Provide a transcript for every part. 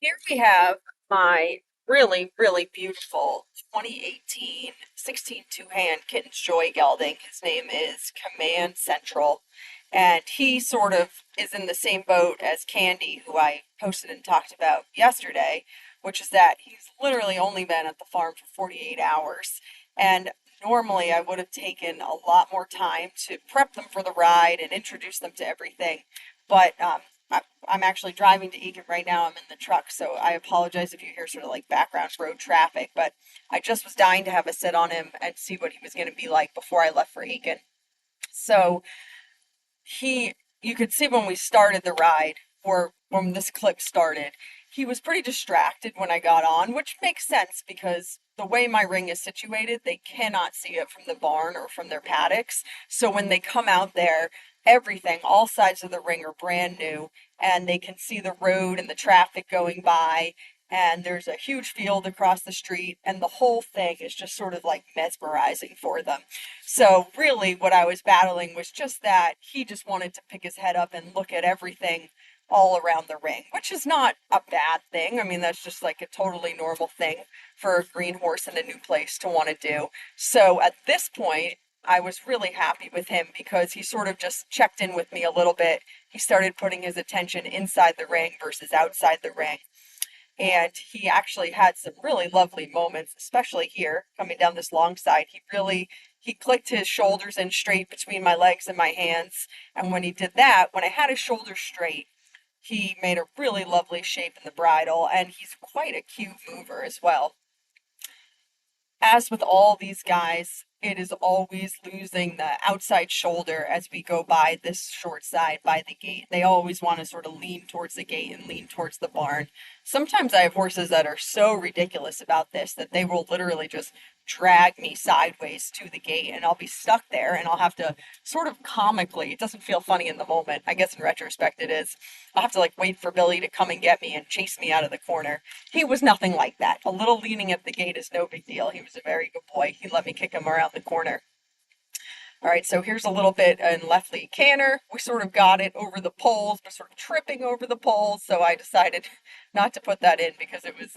Here we have my really, really beautiful 2018 16 two-hand kitten Joy Gelding. His name is Command Central, and he sort of is in the same boat as Candy, who I posted and talked about yesterday, which is that he's literally only been at the farm for 48 hours. And normally I would have taken a lot more time to prep them for the ride and introduce them to everything. But I'm actually driving to Aiken right now. I'm in the truck, so I apologize if you hear sort of like background road traffic, but I just was dying to have a sit on him and see what he was going to be like before I left for Aiken. So he, you could see when we started the ride, or when this clip started, he was pretty distracted when I got on, which makes sense because the way my ring is situated, they cannot see it from the barn or from their paddocks. So when they come out there, everything, all sides of the ring are brand new, and they can see the road and the traffic going by. And there's a huge field across the street, and the whole thing is just sort of like mesmerizing for them. So really what I was battling was just that he just wanted to pick his head up and look at everything all around the ring, which is not a bad thing. I mean, that's just like a totally normal thing for a green horse in a new place to want to do. So at this point, I was really happy with him because he sort of just checked in with me a little bit. He started putting his attention inside the ring versus outside the ring. And he actually had some really lovely moments, especially here coming down this long side. He clicked his shoulders in straight between my legs and my hands. And when he did that, when I had his shoulders straight, he made a really lovely shape in the bridle, and he's quite a cute mover as well. As with all these guys, it is always losing the outside shoulder as we go by this short side by the gate. They always want to sort of lean towards the gate and lean towards the barn. Sometimes I have horses that are so ridiculous about this that they will literally just drag me sideways to the gate and I'll be stuck there and I'll have to sort of comically, it doesn't feel funny in the moment. I guess in retrospect it is. I'll have to like wait for Billy to come and get me and chase me out of the corner. He was nothing like that. A little leaning at the gate is no big deal. He was a very good boy. He let me kick him around the corner. All right, so here's a little bit in left lead canter. We sort of got it over the poles, but sort of tripping over the poles. So I decided not to put that in because it was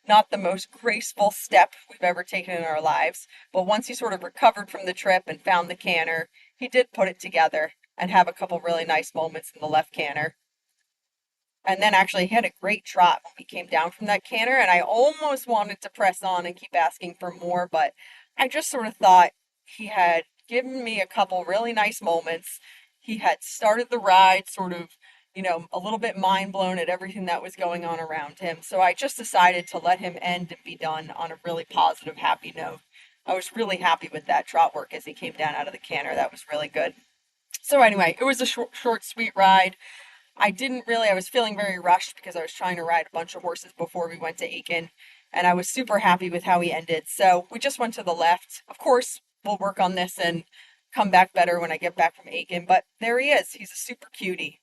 not the most graceful step we've ever taken in our lives. But once he sort of recovered from the trip and found the canter, he did put it together and have a couple really nice moments in the left canter. And then actually he had a great trot when we came down from that canter, and I almost wanted to press on and keep asking for more, but I just sort of thought he had given me a couple really nice moments. He had started the ride sort of, a little bit mind blown at everything that was going on around him. So I just decided to let him end and be done on a really positive, happy note. I was really happy with that trot work as he came down out of the canter. That was really good. So anyway, it was a short, sweet ride. I was feeling very rushed because I was trying to ride a bunch of horses before we went to Aiken, and I was super happy with how he ended. So we just went to the left. Of course, we'll work on this and come back better when I get back from Aiken, but there he is. He's a super cutie.